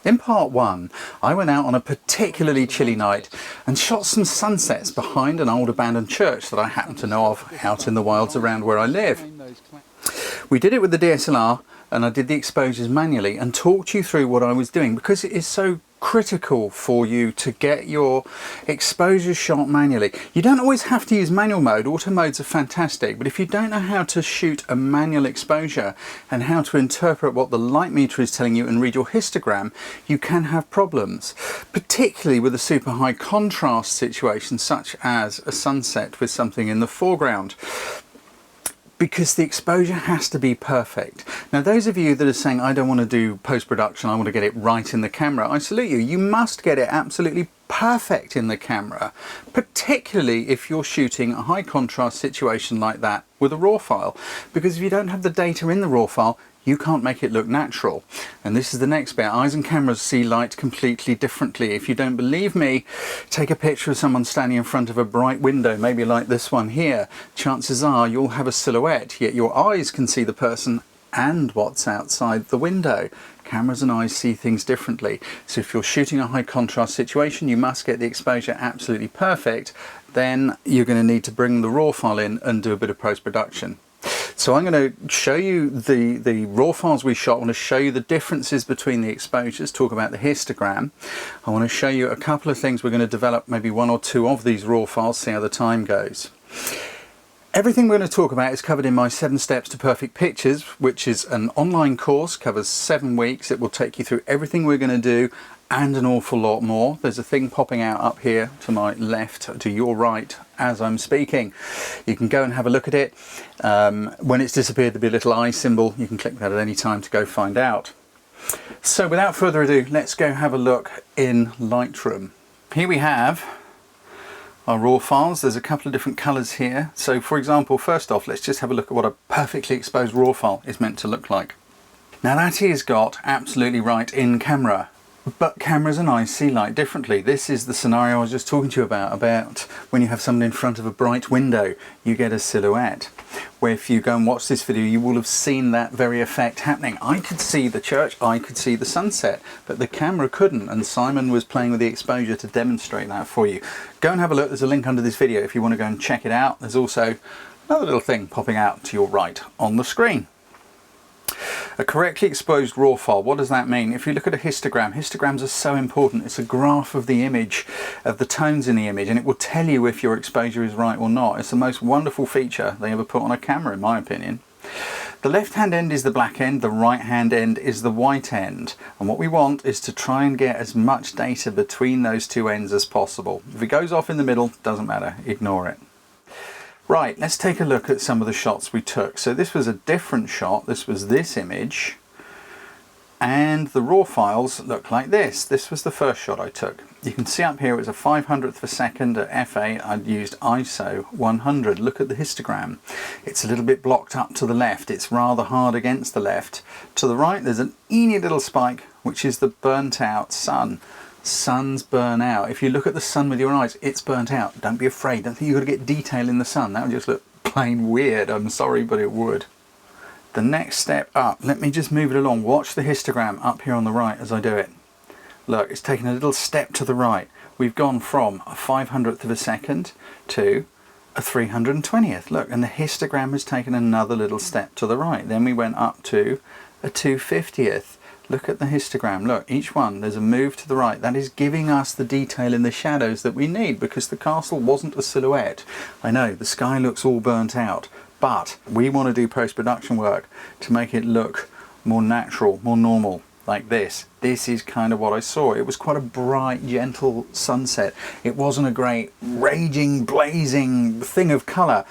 In part one, I went out on a particularly chilly night and shot some sunsets behind an old abandoned church that I happen to know of out in the wilds around where I live. We did it with the DSLR and I did the exposures manually and talked you through what I was doing because it is so critical for you to get your exposures shot manually. You don't always have to use manual mode. Auto modes are fantastic, but if you don't know how to shoot a manual exposure and how to interpret what the light meter is telling you and read your histogram, you can have problems, particularly with a super high contrast situation such as a sunset with something in the foreground, because the exposure has to be perfect. Now those of you that are saying, I don't want to do post-production, I want to get it right in the camera, I salute you. You must get it absolutely perfect in the camera, particularly if you're shooting a high contrast situation like that with a RAW file, because if you don't have the data in the RAW file, you can't make it look natural. And this is the next bit. Eyes and cameras see light completely differently. If you don't believe me, take a picture of someone standing in front of a bright window, maybe like this one here. Chances are you'll have a silhouette, yet your eyes can see the person and what's outside the window. Cameras and eyes see things differently. So if you're shooting a high contrast situation, you must get the exposure absolutely perfect. Then you're going to need to bring the RAW file in and do a bit of post-production. So I'm going to show you the RAW files we shot. I want to show you the differences between the exposures, talk about the histogram. I want to show you a couple of things. We're going to develop maybe one or two of these RAW files, see how the time goes. Everything we're going to talk about is covered in my 7 Steps to Perfect Pictures, which is an online course, covers 7 weeks. It will take you through everything we're going to do and an awful lot more. There's a thing popping out up here to my left, to your right, as I'm speaking. You can go and have a look at it. When it's disappeared, there'll be a little eye symbol. You can click that at any time to go find out. So without further ado, let's go have a look in Lightroom. Here we have our RAW files. There's a couple of different colors here. So for example, first off, let's just have a look at what a perfectly exposed RAW file is meant to look like. Now that is got absolutely right in camera, but cameras and eyes see light differently. This is the scenario I was just talking to you about when you have someone in front of a bright window, you get a silhouette. Where if you go and watch this video, you will have seen that very effect happening. I could see the church, I could see the sunset, but the camera couldn't, and Simon was playing with the exposure to demonstrate that for you. Go and have a look. There's a link under this video if you want to go and check it out. There's also another little thing popping out to your right on the screen. A correctly exposed RAW file, what does that mean? If you look at a histogram, histograms are so important. It's a graph of the image, of the tones in the image, and it will tell you if your exposure is right or not. It's the most wonderful feature they ever put on a camera, in my opinion. The left-hand end is the black end, the right-hand end is the white end. And what we want is to try and get as much data between those two ends as possible. If it goes off in the middle, doesn't matter, ignore it. Right, let's take a look at some of the shots we took. So this was a different shot. This was this image, and the RAW files look like this. This was the first shot I took. You can see up here it was a 500th of a second at f8. I'd used ISO 100. Look at the histogram. It's a little bit blocked up to the left. It's rather hard against the left. To the right there's an teeny little spike, which is the burnt out sun. Suns burn out. If you look at the sun with your eyes, it's burnt out. Don't be afraid. Don't think you've got to get detail in the sun. That would just look plain weird. I'm sorry, but it would. The next step up, let me just move it along. Watch the histogram up here on the right as I do it. Look, it's taken a little step to the right. We've gone from a 500th of a second to a 320th. Look, and the histogram has taken another little step to the right. Then we went up to a 250th. Look at the histogram. Look, each one, there's a move to the right. That is giving us the detail in the shadows that we need, because the castle wasn't a silhouette. I know, the sky looks all burnt out, but we want to do post-production work to make it look more natural, more normal, like this. This is kind of what I saw. It was quite a bright, gentle sunset. It wasn't a great, raging, blazing thing of colour.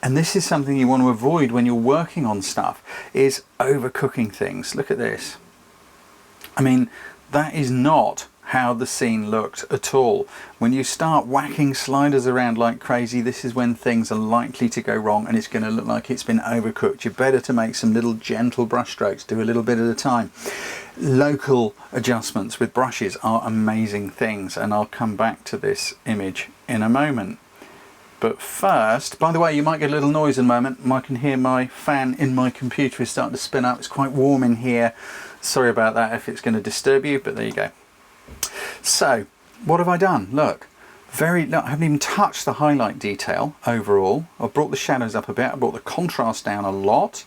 And this is something you want to avoid when you're working on stuff, is overcooking things. Look at this. I mean, that is not how the scene looked at all. When you start whacking sliders around like crazy, this is when things are likely to go wrong and it's going to look like it's been overcooked. You're better to make some little gentle brush strokes, do a little bit at a time. Local adjustments with brushes are amazing things, and I'll come back to this image in a moment. But first, by the way, you might get a little noise in a moment. I can hear my fan in my computer is starting to spin up. It's quite warm in here. Sorry about that if it's going to disturb you, but there you go. So, what have I done? Look, I haven't even touched the highlight detail overall. I've brought the shadows up a bit. I brought the contrast down a lot.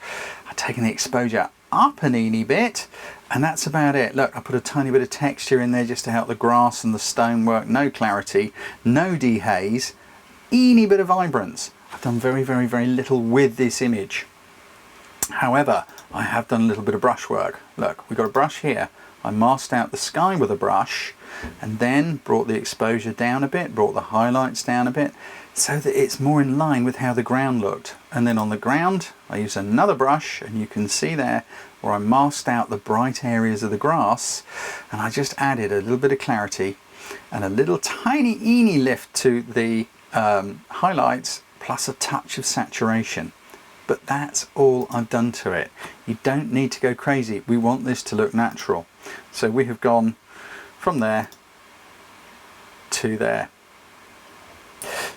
I've taken the exposure up an eeny bit, and that's about it. Look, I put a tiny bit of texture in there just to help the grass and the stonework. No clarity, no dehaze, eeny bit of vibrance. I've done very, very, very little with this image. However, I have done a little bit of brush work. Look, we've got a brush here. I masked out the sky with a brush and then brought the exposure down a bit, brought the highlights down a bit, so that it's more in line with how the ground looked. And then on the ground, I used another brush, and you can see there where I masked out the bright areas of the grass, and I just added a little bit of clarity and a little teeny lift to the highlights, plus a touch of saturation. But that's all I've done to it. You don't need to go crazy. We want this to look natural. So we have gone from there to there.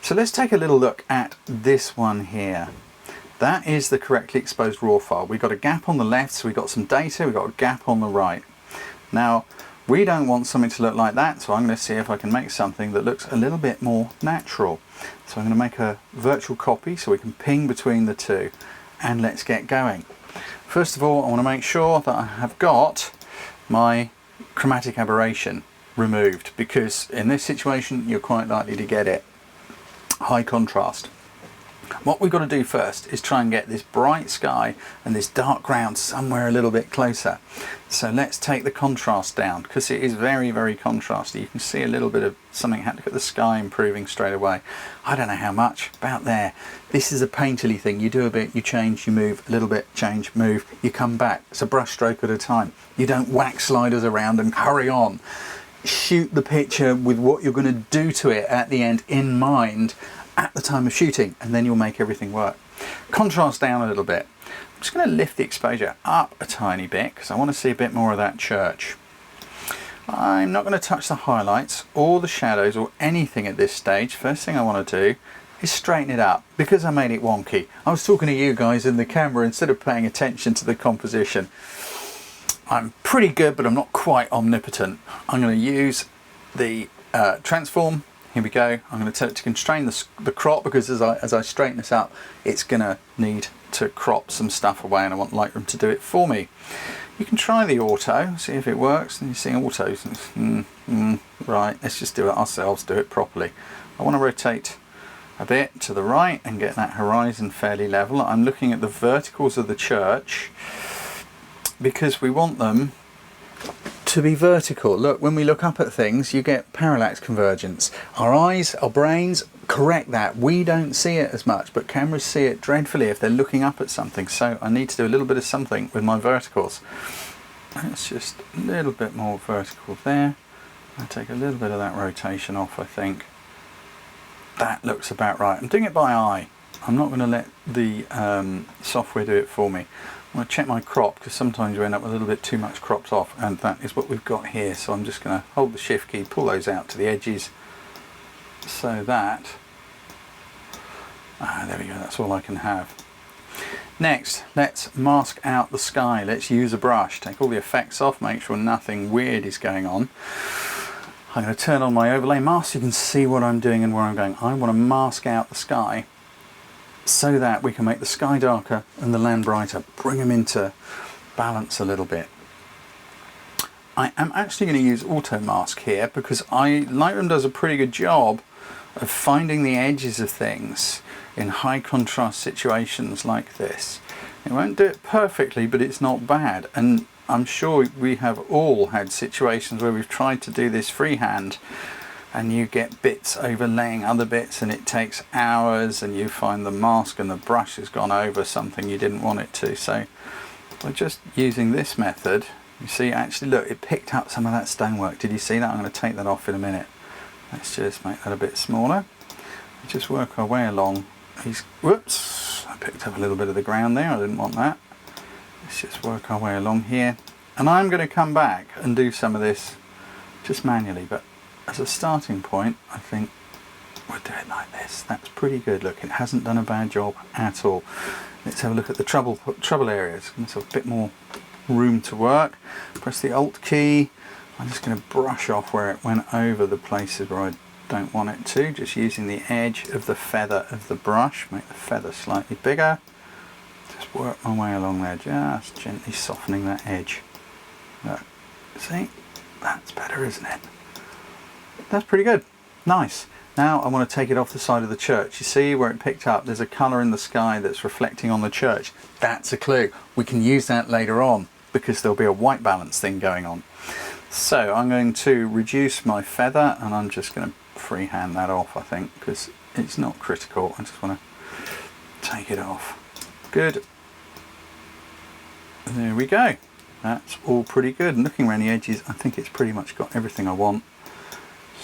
So let's take a little look at this one here. That is the correctly exposed raw file. We've got a gap on the left, so we've got some data, we've got a gap on the right. Now, we don't want something to look like that, so I'm going to see if I can make something that looks a little bit more natural. So I'm going to make a virtual copy so we can ping between the two, and let's get going. First of all, I want to make sure that I have got my chromatic aberration removed, because in this situation you're quite likely to get it. High contrast. What we've got to do first is try and get this bright sky and this dark ground somewhere a little bit closer. So let's take the contrast down, because it is very, very contrasty. You can see a little bit of something. Look at the sky improving straight away. I don't know how much, about there. This is a painterly thing. You do a bit, you change, you move, a little bit, change, move, you come back. It's a brush stroke at a time. You don't whack sliders around and hurry on. Shoot the picture with what you're going to do to it at the end in mind at the time of shooting, and then you'll make everything work. Contrast down a little bit. I'm just going to lift the exposure up a tiny bit because I want to see a bit more of that church. I'm not going to touch the highlights or the shadows or anything at this stage. First thing I want to do is straighten it up, because I made it wonky. I was talking to you guys in the camera instead of paying attention to the composition. I'm pretty good, but I'm not quite omnipotent. I'm going to use the transform. Here we go. I'm going to tell it to constrain the crop, because as I straighten this up, it's going to need to crop some stuff away, and I want Lightroom to do it for me. You can try the auto, see if it works. And you see auto. Right, let's just do it ourselves, do it properly. I want to rotate a bit to the right and get that horizon fairly level. I'm looking at the verticals of the church, because we want them to be vertical. Look, when we look up at things, you get parallax convergence. Our eyes, our brains correct that. We don't see it as much, but cameras see it dreadfully if they're looking up at something. So I need to do a little bit of something with my verticals. It's just a little bit more vertical there. I'll take a little bit of that rotation off, I think. That looks about right. I'm doing it by eye. I'm not going to let the software do it for me. I'm going to check my crop, because sometimes you end up with a little bit too much cropped off, and that is what we've got here. So I'm just going to hold the shift key, pull those out to the edges, so that there we go, that's all I can have. Next, let's mask out the sky. Let's use a brush, take all the effects off, make sure nothing weird is going on. I'm going to turn on my overlay mask so you can see what I'm doing and where I'm going. I want to mask out the sky, so that we can make the sky darker and the land brighter, bring them into balance a little bit. I am actually going to use auto mask here, because Lightroom does a pretty good job of finding the edges of things in high contrast situations like this. It won't do it perfectly, but it's not bad, and I'm sure we have all had situations where we've tried to do this freehand, and you get bits overlaying other bits, and it takes hours, and you find the mask and the brush has gone over something you didn't want it to. So by just using this method, you see, actually look, it picked up some of that stonework. Did you see that? I'm going to take that off in a minute. Let's just make that a bit smaller. Just work our way along these. Whoops, I picked up a little bit of the ground there, I didn't want that. Let's just work our way along here, and I'm going to come back and do some of this just manually, but as a starting point, I think we'll do it like this. That's pretty good. Look, it hasn't done a bad job at all. Let's have a look at the trouble areas. Let's have a bit more room to work. Press the Alt key. I'm just going to brush off where it went over the places where I don't want it to, just using the edge of the feather of the brush. Make the feather slightly bigger. Just work my way along there, just gently softening that edge. Look, see? That's better, isn't it? That's pretty good. Nice. Now I want to take it off the side of the church. You see where it picked up? There's a colour in the sky that's reflecting on the church. That's a clue. We can use that later on because there'll be a white balance thing going on. So I'm going to reduce my feather and I'm just going to freehand that off, I think, because it's not critical. I just want to take it off. Good. There we go. That's all pretty good. And looking around the edges, I think it's pretty much got everything I want.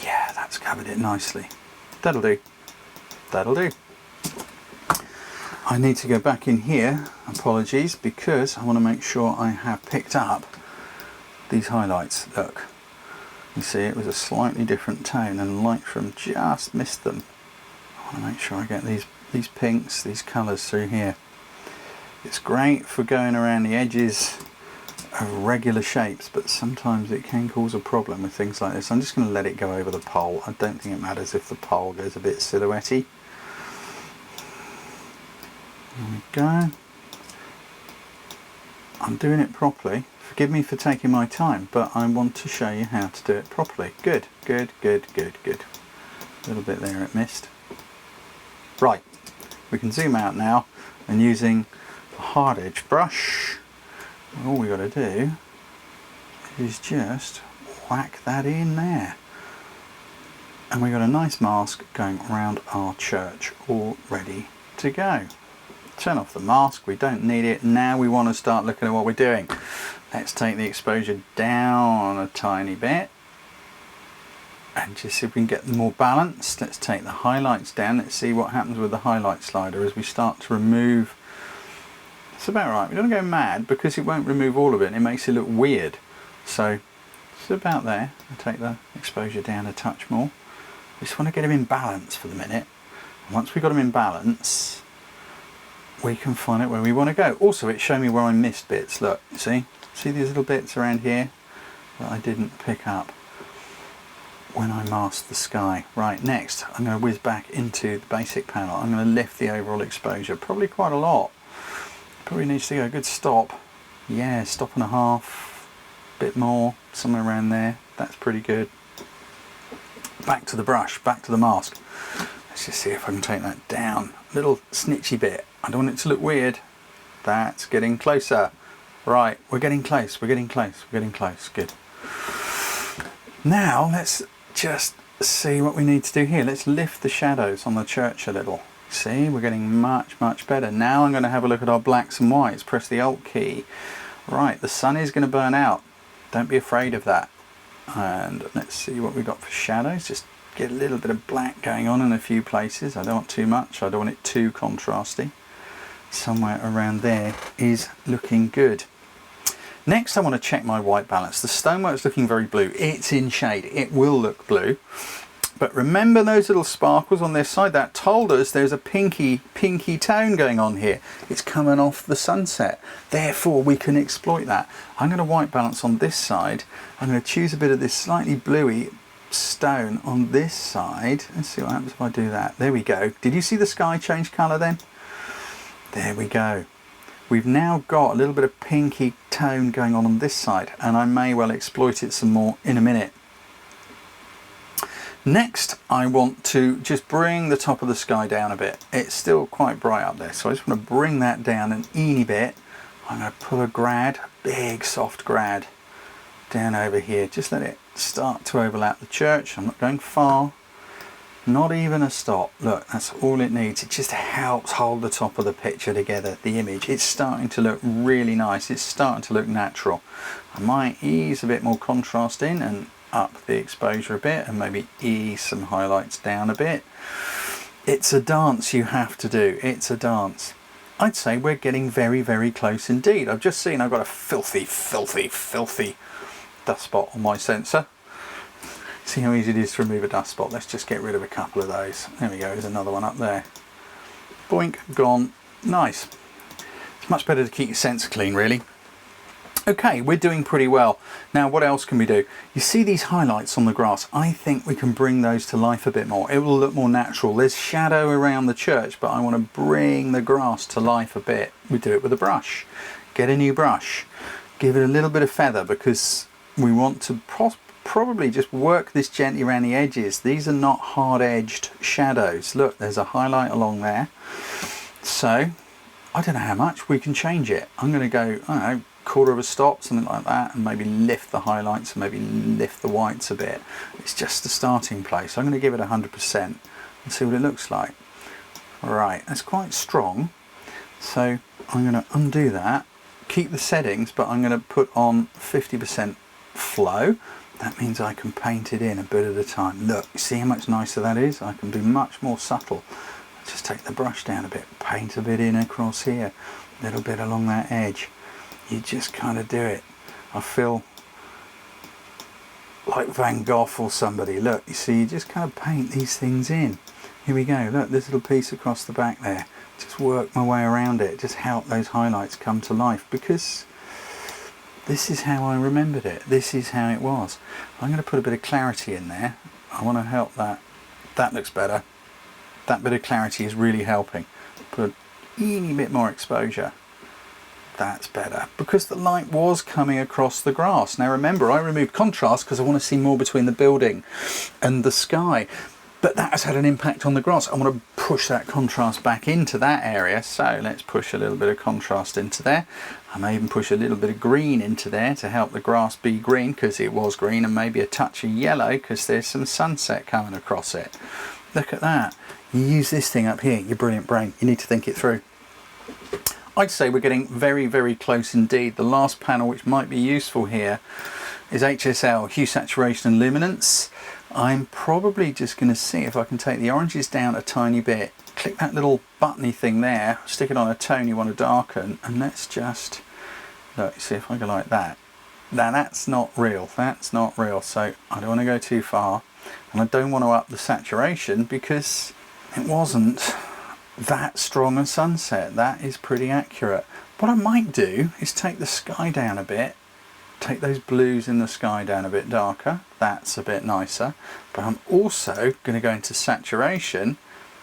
Yeah, that's covered it nicely. That'll do. That'll do. I need to go back in here, apologies, because I want to make sure I have picked up these highlights. Look, you see it was a slightly different tone and Lightroom just missed them. I want to make sure I get these pinks, these colours through here. It's great for going around the edges of regular shapes, but sometimes it can cause a problem with things like this. I'm just going to let it go over the pole. I don't think it matters if the pole goes a bit silhouette-y. There we go. I'm doing it properly. Forgive me for taking my time, but I want to show you how to do it properly. Good, good, good, good, good. A little bit there it missed. Right, we can zoom out now, and using a hard edge brush, all we got to do is just whack that in there. And we got a nice mask going around our church all ready to go. Turn off the mask, we don't need it. Now we want to start looking at what we're doing. Let's take the exposure down a tiny bit and just see if we can get more balanced. Let's take the highlights down. Let's see what happens with the highlight slider as we start to remove. It's about right. We don't go mad because it won't remove all of it. It makes it look weird. So it's about there. I'll take the exposure down a touch more. We just want to get them in balance for the minute. And once we've got them in balance, we can find out where we want to go. Also, it's showing me where I missed bits. Look, see these little bits around here that I didn't pick up when I masked the sky. Right, next I'm going to whiz back into the basic panel. I'm going to lift the overall exposure, probably quite a lot. Probably needs to go a good stop. Yeah, stop and a half, bit more, somewhere around there. That's pretty good. Back to the brush, back to the mask. Let's just see if I can take that down. Little snitchy bit. I don't want it to look weird. That's getting closer. Right, we're getting close, we're getting close, we're getting close. Good. Now let's just see what we need to do here. Let's lift the shadows on the church a little. See, we're getting much, much better. Now I'm going to have a look at our blacks and whites. Press the Alt key. Right, the sun is going to burn out. Don't be afraid of that. And let's see what we got for shadows. Just get a little bit of black going on in a few places. I don't want too much. I don't want it too contrasty. Somewhere around there is looking good. Next I want to check my white balance. The stonework's looking very blue. It's in shade. It will look blue. But remember those little sparkles on this side? That told us there's a pinky tone going on here. It's coming off the sunset. Therefore we can exploit that. I'm going to white balance on this side. I'm going to choose a bit of this slightly bluey stone on this side. Let's see what happens if I do that. There we go. Did you see the sky change colour then? There we go. We've now got a little bit of pinky tone going on this side, and I may well exploit it some more in a minute. Next, I want to just bring the top of the sky down a bit. It's still quite bright up there, so I just want to bring that down an eeny bit. I'm going to pull a grad, big soft grad, down over here. Just let it start to overlap the church. I'm not going far. Not even a stop. Look, that's all it needs. It just helps hold the top of the picture together, the image. It's starting to look really nice. It's starting to look natural. I might ease a bit more contrast in and up the exposure a bit, and maybe ease some highlights down a bit. It's a dance you have to do. It's a dance. I'd say we're getting very, very close indeed. I've just seen I've got a filthy dust spot on my sensor. See how easy it is to remove a dust spot. Let's just get rid of a couple of those. There we go, there's another one up there. Boink, gone. Nice. It's much better to keep your sensor clean, really. Okay, we're doing pretty well. Now, what else can we do? You see these highlights on the grass? I think we can bring those to life a bit more. It will look more natural. There's shadow around the church, but I want to bring the grass to life a bit. We do it with a brush. Get a new brush. Give it a little bit of feather, because we want to probably just work this gently around the edges. These are not hard-edged shadows. Look, there's a highlight along there. So, I don't know how much we can change it. I'm going to go, I don't know, quarter of a stop, something like that, and maybe lift the highlights and maybe lift the whites a bit. It's just the starting place. I'm going to give it 100% and see what it looks like. Right, that's quite strong, so I'm going to undo that, keep the settings, but I'm going to put on 50% flow. That means I can paint it in a bit at a time. Look, you see how much nicer that is? I can be much more subtle. Just take the brush down a bit, paint a bit in across here, a little bit along that edge. You just kind of do it. I feel like Van Gogh or somebody. Look, you see, you just kind of paint these things in. Here we go. Look, this little piece across the back there. Just work my way around it. Just help those highlights come to life, because this is how I remembered it. This is how it was. I'm going to put a bit of clarity in there. I want to help that. That looks better. That bit of clarity is really helping. Put a teeny bit more exposure. That's better, because the light was coming across the grass. Now remember, I removed contrast because I want to see more between the building and the sky, but that has had an impact on the grass. I want to push that contrast back into that area, so let's push a little bit of contrast into there. I may even push a little bit of green into there to help the grass be green, because it was green, and maybe a touch of yellow because there's some sunset coming across it. Look at that. You use this thing up here, your brilliant brain. You need to think it through. I'd say we're getting very, very close indeed. The last panel which might be useful here is HSL, Hue, Saturation and Luminance. I'm probably just going to see if I can take the oranges down a tiny bit, click that little buttony thing there, stick it on a tone you want to darken, and let's just, look, see if I go like that. Now that's not real, so I don't want to go too far, and I don't want to up the saturation because it wasn't that strong a sunset. That is pretty accurate. What I might do is take the sky down a bit, take those blues in the sky down a bit darker. That's a bit nicer. But I'm also going to go into saturation,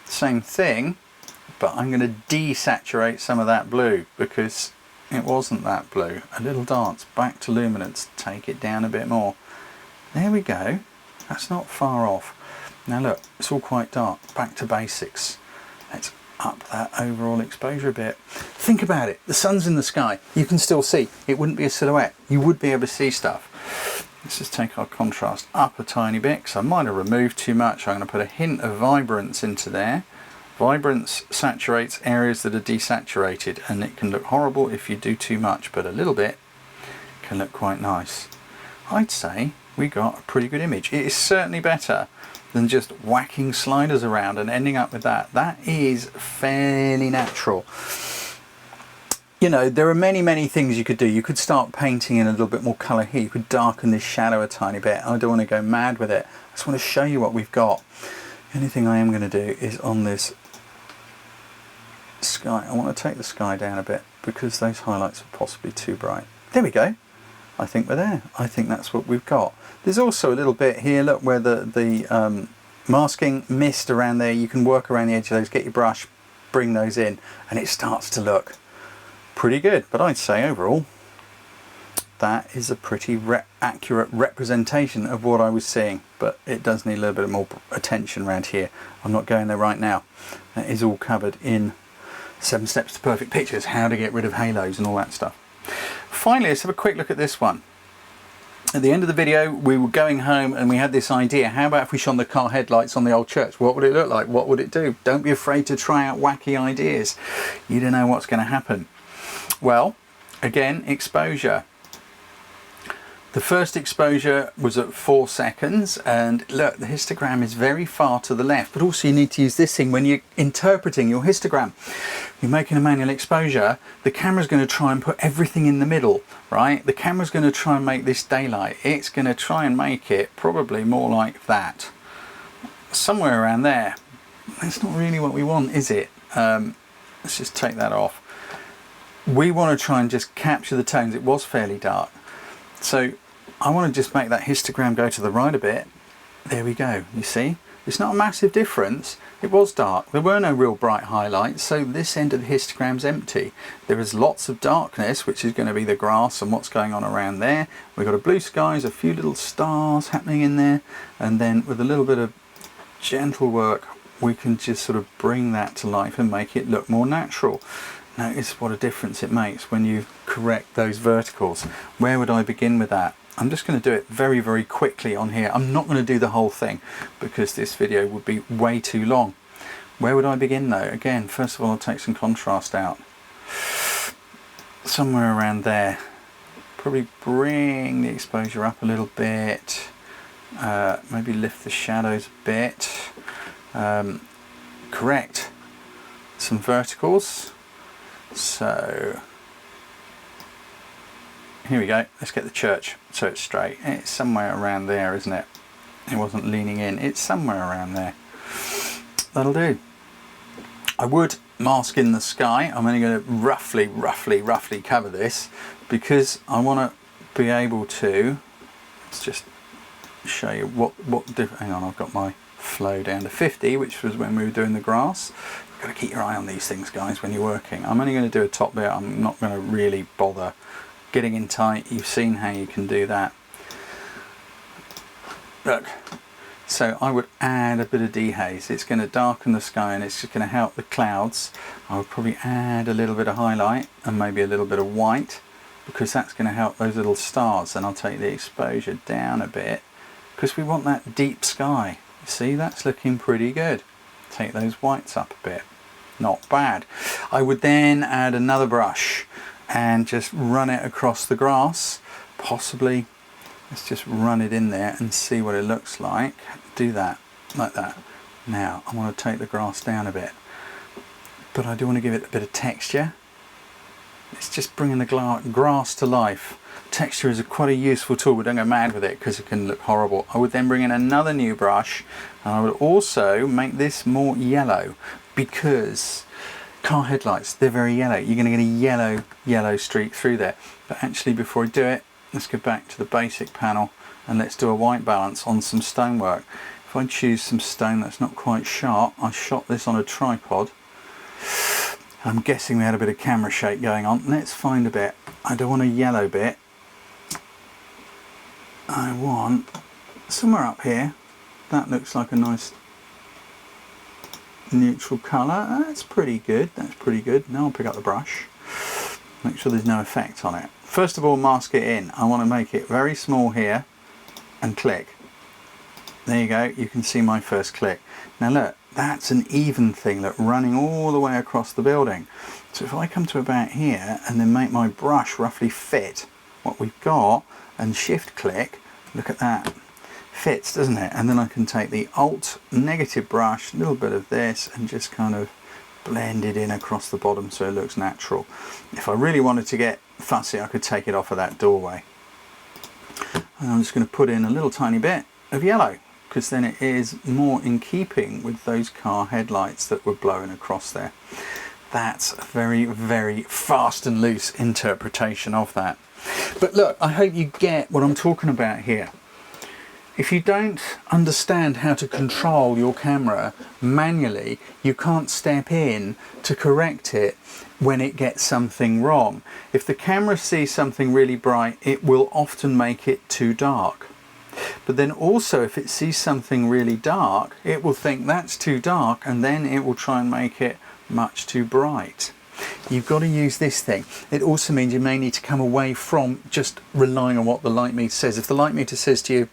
same thing, but I'm going to desaturate some of that blue because it wasn't that blue. A little dance, back to luminance, take it down a bit more. There we go. That's not far off. Now look, it's all quite dark. Back to basics. Let's up that overall exposure a bit. Think about it. The sun's in the sky. You can still see. It wouldn't be a silhouette. You would be able to see stuff. Let's just take our contrast up a tiny bit because I might have removed too much. I'm going to put a hint of vibrance into there. Vibrance saturates areas that are desaturated, and it can look horrible if you do too much, but a little bit can look quite nice. I'd say we got a pretty good image. It is certainly better than just whacking sliders around and ending up with that. That is fairly natural. You know, there are many things you could do. You could start painting in a little bit more colour here. You could darken this shadow a tiny bit. I don't want to go mad with it. I just want to show you what we've got. The only thing I am going to do is on this sky, I want to take the sky down a bit because those highlights are possibly too bright. There we go. I think we're there. I think that's what we've got. There's also a little bit here, look, where the masking mist around there. You can work around the edge of those, get your brush, bring those in, and it starts to look pretty good. But I'd say overall, that is a pretty accurate representation of what I was seeing. But it does need a little bit more attention around here. I'm not going there right now. That is all covered in 7 Steps to Perfect Pictures, how to get rid of halos and all that stuff. Finally, let's have a quick look at this one. At the end of the video, we were going home and we had this idea. How about if we shone the car headlights on the old church? What would it look like? What would it do? Don't be afraid to try out wacky ideas. You don't know what's going to happen. Well, again, exposure. The first exposure was at 4 seconds, and look, the histogram is very far to the left, but also you need to use this thing when you're interpreting your histogram. You're making a manual exposure, the camera's going to try and put everything in the middle, right? The camera's going to try and make this daylight. It's going to try and make it probably more like that. Somewhere around there. That's not really what we want, is it? Let's just take that off. We want to try and just capture the tones. It was fairly dark. So I want to just make that histogram go to the right a bit. There we go, you see? It's not a massive difference. It was dark. There were no real bright highlights, so this end of the histogram's empty. There is lots of darkness, which is going to be the grass and what's going on around there. We've got a blue skies, a few little stars happening in there, and then with a little bit of gentle work, we can just sort of bring that to life and make it look more natural. Notice what a difference it makes when you correct those verticals. Where would I begin with that? I'm just going to do it very, very quickly on here. I'm not going to do the whole thing because this video would be way too long. Where would I begin though? Again, first of all, I'll take some contrast out. Somewhere around there. Probably bring the exposure up a little bit. Maybe lift the shadows a bit. Correct some verticals. So here we go, let's get the church so it's straight. It's somewhere around there, isn't it? It wasn't leaning in, it's somewhere around there. That'll do. I would mask in the sky. I'm only going to roughly cover this because I want to be able to, let's just show you hang on, I've got my flow down to 50, which was when we were doing the grass. You've got to keep your eye on these things, guys, when you're working. I'm only going to do a top bit. I'm not going to really bother getting in tight. You've seen how you can do that. Look, so I would add a bit of dehaze. It's going to darken the sky and it's just going to help the clouds. I would probably add a little bit of highlight and maybe a little bit of white because that's going to help those little stars. And I'll take the exposure down a bit because we want that deep sky. You see, that's looking pretty good. Take those whites up a bit. Not bad. I would then add another brush and just run it across the grass. Possibly, let's just run it in there and see what it looks like. Do that, like that. Now, I want to take the grass down a bit. But I do want to give it a bit of texture. It's just bringing the grass to life. Texture is quite a useful tool, but don't go mad with it because it can look horrible. I would then bring in another new brush and I would also make this more yellow because car headlights, they're very yellow. You're going to get a yellow streak through there. But actually, before I do it, let's go back to the basic panel and let's do a white balance on some stonework. If I choose some stone that's not quite sharp, I shot this on a tripod. I'm guessing we had a bit of camera shake going on. Let's find a bit. I don't want a yellow bit. I want somewhere up here. That looks like a nice neutral colour. That's pretty good. That's pretty good. Now I'll pick up the brush. Make sure there's no effect on it. First of all, mask it in. I want to make it very small here and click. There you go. You can see my first click. Now look, that's an even thing, look, running all the way across the building. So if I come to about here and then make my brush roughly fit what we've got and shift click, look at that. Fits, doesn't it? And then I can take the Alt negative brush, a little bit of this, and just kind of blend it in across the bottom so it looks natural. If I really wanted to get fussy, I could take it off of that doorway. And I'm just going to put in a little tiny bit of yellow because then it is more in keeping with those car headlights that were blowing across there. That's a very, very fast and loose interpretation of that. But look, I hope you get what I'm talking about here. If you don't understand how to control your camera manually, you can't step in to correct it when it gets something wrong. If the camera sees something really bright, it will often make it too dark. But then also if it sees something really dark, it will think that's too dark and then it will try and make it much too bright. You've got to use this thing. It also means you may need to come away from just relying on what the light meter says. If the light meter says to you,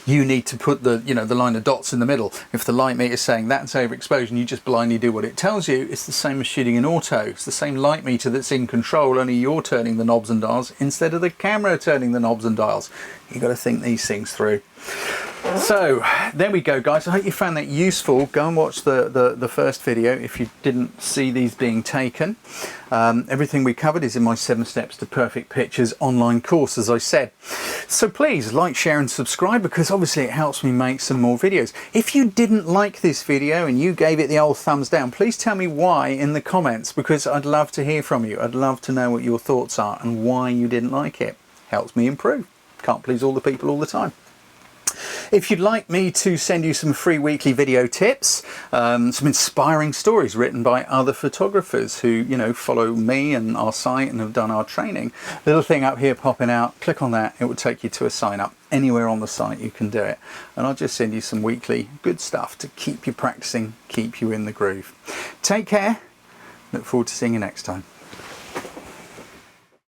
you need to put the, you know, the line of dots in the middle. If the light meter is saying that's overexposure and you just blindly do what it tells you, it's the same as shooting in auto. It's the same light meter that's in control, only you're turning the knobs and dials instead of the camera turning the knobs and dials. You've got to think these things through. So there we go, guys. I hope you found that useful. Go and watch the first video if you didn't see these being taken. Everything we covered is in my 7 Steps to Perfect Pictures online course, as I said. So please like, share and subscribe, because obviously it helps me make some more videos. If you didn't like this video and you gave it the old thumbs down, please tell me why in the comments, because I'd love to hear from you. I'd love to know what your thoughts are and why you didn't like it. Helps me improve. Can't please all the people all the time. If you'd like me to send you some free weekly video tips, some inspiring stories written by other photographers who, you know, follow me and our site and have done our training, little thing up here popping out, click on that, it will take you to a sign up. Anywhere on the site you can do it, and I'll just send you some weekly good stuff to keep you practicing, keep you in the groove. Take care, look forward to seeing you next time.